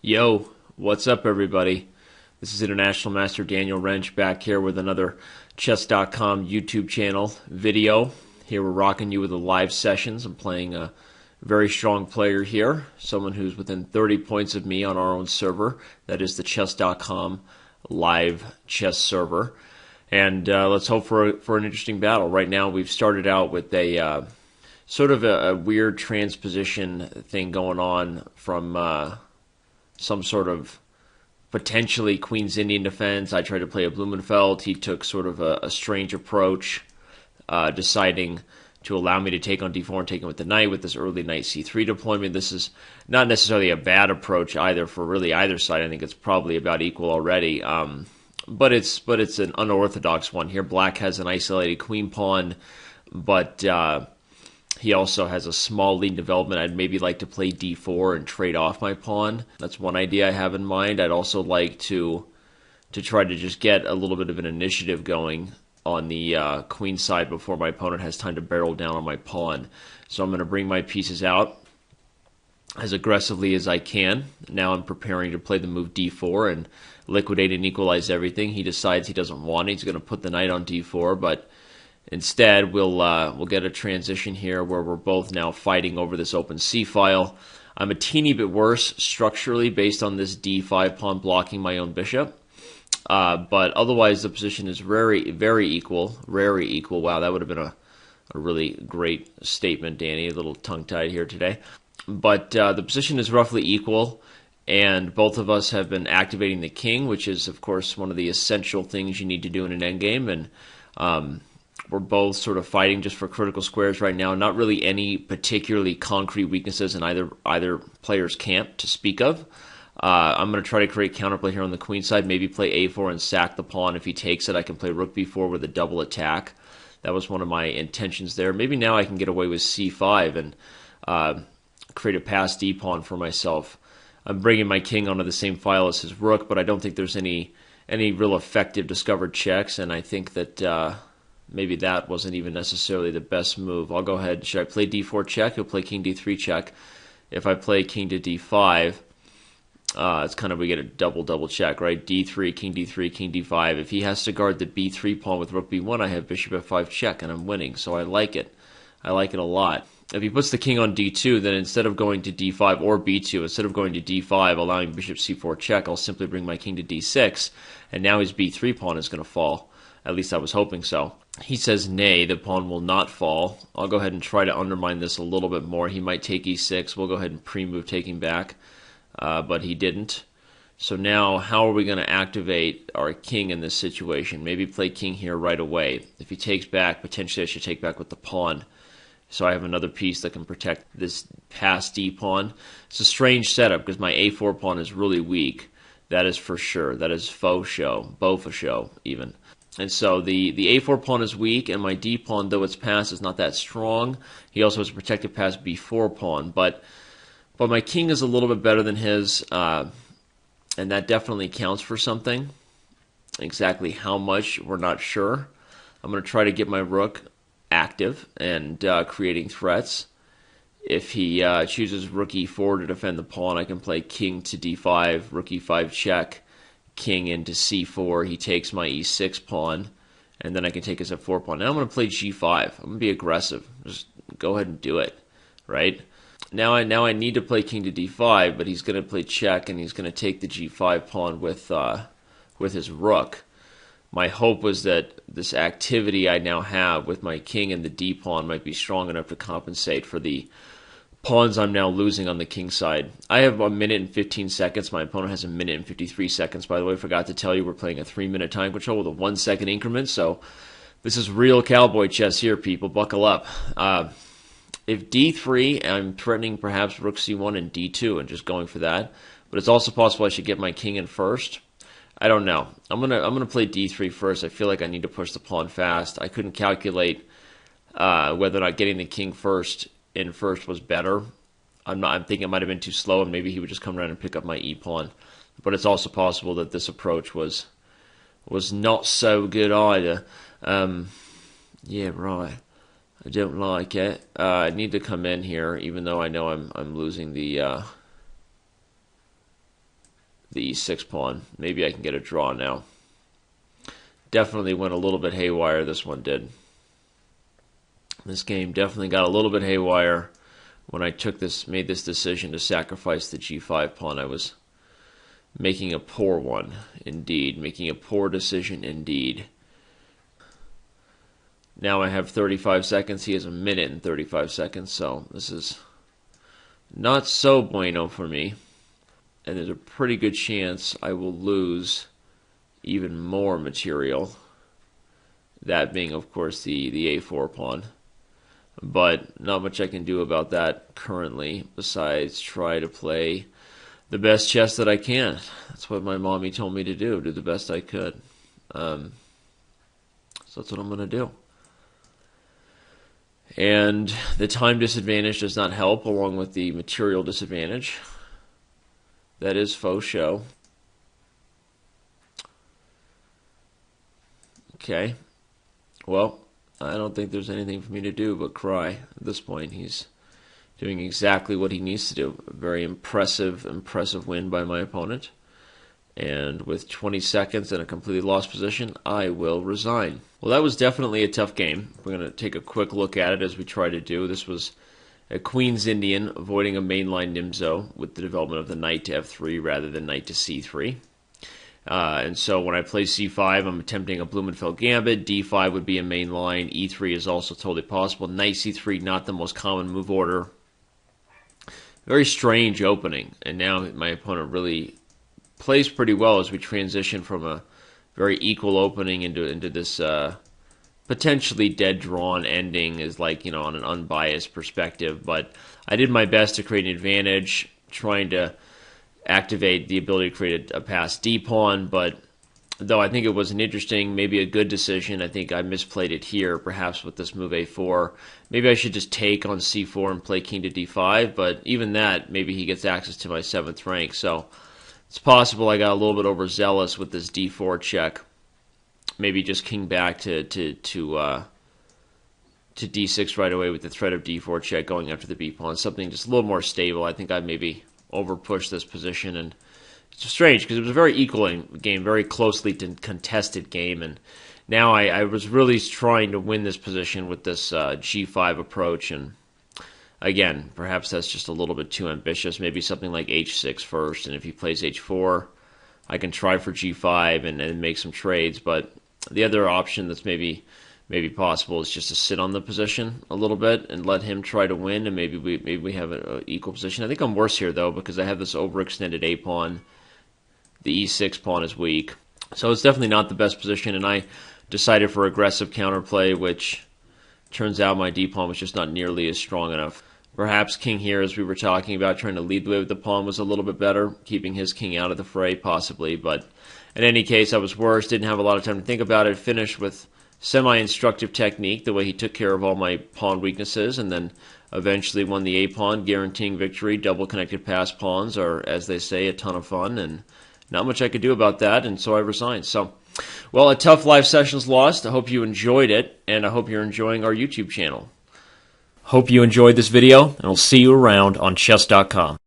Yo, what's up, everybody? This is International Master Danny Rensch back here with another Chess.com YouTube channel video. Here we're rocking you with the live sessions. I'm playing a very strong player here, someone who's within 30 points of me on our own server. That is the Chess.com live chess server. And let's hope for an interesting battle. Right now we've started out with a sort of a weird transposition thing going on from some sort of potentially Queen's Indian defense. I tried to play a Blumenfeld. He took sort of a strange approach, deciding to allow me to take on d4 and take him with the knight with this early knight c3 deployment. This is not necessarily a bad approach either for really either side. I think it's probably about equal already. But it's an unorthodox one here. Black has an isolated queen pawn, but he also has a small lead development. I'd maybe like to play d4 and trade off my pawn. That's one idea I have in mind. I'd also like to try to just get a little bit of an initiative going on the queen side before my opponent has time to barrel down on my pawn. So I'm going to bring my pieces out as aggressively as I can. Now I'm preparing to play the move d4 and liquidate and equalize everything. He decides he doesn't want it. He's going to put the knight on d4, but instead, we'll get a transition here where we're both now fighting over this open c file. I'm a teeny bit worse structurally based on this d5 pawn blocking my own bishop. But otherwise, the position is very equal. Wow, that would have been a really great statement, Danny. A little tongue-tied here today. But the position is roughly equal, and both of us have been activating the king, which is, of course, one of the essential things you need to do in an endgame. And we're both sort of fighting just for critical squares right now. Not really any particularly concrete weaknesses in either player's camp to speak of. I'm going to try to create counterplay here on the queen side. Maybe play a4 and sack the pawn. If he takes it, I can play rook b4 with a double attack. That was one of my intentions there. Maybe now I can get away with c5 and create a passed d pawn for myself. I'm bringing my king onto the same file as his rook, but I don't think there's any real effective discovered checks, and I think that maybe that wasn't even necessarily the best move. I'll go ahead. Should I play d4 check? He'll play king d3 check. If I play king to d5, it's kind of, we get a double check, right? d3, king d5. If he has to guard the b3 pawn with rook b1, I have bishop f5 check, and I'm winning. So I like it. I like it a lot. If he puts the king on d2, then instead of going to d5 or b2, instead of going to d5, allowing bishop c4 check, I'll simply bring my king to d6, and now his b3 pawn is going to fall. At least I was hoping so. He says nay, the pawn will not fall. I'll go ahead and try to undermine this a little bit more. He might take e6. We'll go ahead and pre-move taking back, but he didn't. So now how are we going to activate our king in this situation? Maybe play king here right away. If he takes back, potentially I should take back with the pawn. So I have another piece that can protect this passed d pawn. It's a strange setup because my a4 pawn is really weak. That is for sure. That is faux show, beau show even. And so the a4 pawn is weak, and my d pawn, though it's passed, is not that strong. He also has a protected passed b4 pawn, but my king is a little bit better than his, and that definitely counts for something. Exactly how much, we're not sure. I'm going to try to get my rook active and creating threats. If he chooses rook e4 to defend the pawn, I can play king to d5, rook e5 check, king into c4. He takes my e6 pawn, and then I can take his f4 pawn. Now I'm going to play g5. I'm going to be aggressive. Just go ahead and do it, right? Now I need to play king to d5, but he's going to play check, and he's going to take the g5 pawn with his rook. My hope was that this activity I now have with my king and the d pawn might be strong enough to compensate for the pawns I'm now losing on the king side. I have 1 minute and 15 seconds. My opponent has 1 minute and 53 seconds. By the way, I forgot to tell you we're playing a 3-minute time control with a 1 second increment. So this is real cowboy chess here, people. Buckle up. If d3, I'm threatening perhaps rook c1 and d2 and just going for that. But it's also possible I should get my king in first. I don't know. I'm gonna play d3 first. I feel like I need to push the pawn fast. I couldn't calculate whether or not getting the king in first was better. I'm thinking it might have been too slow, and maybe he would just come around and pick up my e pawn. But it's also possible that this approach was not so good either. Yeah, right. I don't like it. I need to come in here, even though I know I'm losing the the e6 pawn. Maybe I can get a draw now. Definitely went a little bit haywire, this one did. This game definitely got a little bit haywire when I made this decision to sacrifice the g5 pawn. I was making a poor one, indeed. Making a poor decision, indeed. Now I have 35 seconds. He has a minute and 35 seconds, so this is not so bueno for me. And there's a pretty good chance I will lose even more material. That being, of course, the a4 pawn. But not much I can do about that currently, besides try to play the best chess that I can. That's what my mommy told me to do the best I could. So that's what I'm going to do. And the time disadvantage does not help, along with the material disadvantage. That is faux show. Okay. Well, I don't think there's anything for me to do but cry at this point. He's doing exactly what he needs to do. A very impressive win by my opponent. And with 20 seconds in a completely lost position, I will resign. Well, that was definitely a tough game. We're going to take a quick look at it as we try to do. This was a Queen's Indian avoiding a mainline Nimzo with the development of the knight to f3 rather than knight to c3. And so when I play c5, I'm attempting a Blumenfeld gambit. d5 would be a main line. e3 is also totally possible. Knight c3, not the most common move order. Very strange opening. And now my opponent really plays pretty well as we transition from a very equal opening into this potentially dead drawn ending, is like, on an unbiased perspective. But I did my best to create an advantage, trying to activate the ability to create a passed d pawn. But though I think it was an interesting, maybe a good decision, I think I misplayed it here, perhaps with this move a4. Maybe I should just take on c4 and play king to d5, but even that, maybe he gets access to my 7th rank. So it's possible I got a little bit overzealous with this d4 check. Maybe just king back to d6 right away with the threat of d4 check going after the b pawn. Something just a little more stable. I think I maybe overpushed this position, and it's strange because it was a very equal game, very closely contested game, and now I was really trying to win this position with this g5 approach, and again, perhaps that's just a little bit too ambitious. Maybe something like h6 first, and if he plays h4, I can try for g5 and make some trades. But the other option that's maybe possible is just to sit on the position a little bit and let him try to win, and maybe we have an equal position. I think I'm worse here, though, because I have this overextended a pawn. The e6 pawn is weak. So it's definitely not the best position, and I decided for aggressive counterplay, which turns out my d pawn was just not nearly as strong enough. Perhaps king here, as we were talking about, trying to lead the way with the pawn was a little bit better, keeping his king out of the fray, possibly. But in any case, I was worse, didn't have a lot of time to think about it, finished with semi-instructive technique, the way he took care of all my pawn weaknesses, and then eventually won the a-pawn, guaranteeing victory. Double-connected pass pawns are, as they say, a ton of fun, and not much I could do about that, and so I resigned. So, well, a tough live session's lost. I hope you enjoyed it, and I hope you're enjoying our YouTube channel. Hope you enjoyed this video, and I'll see you around on Chess.com.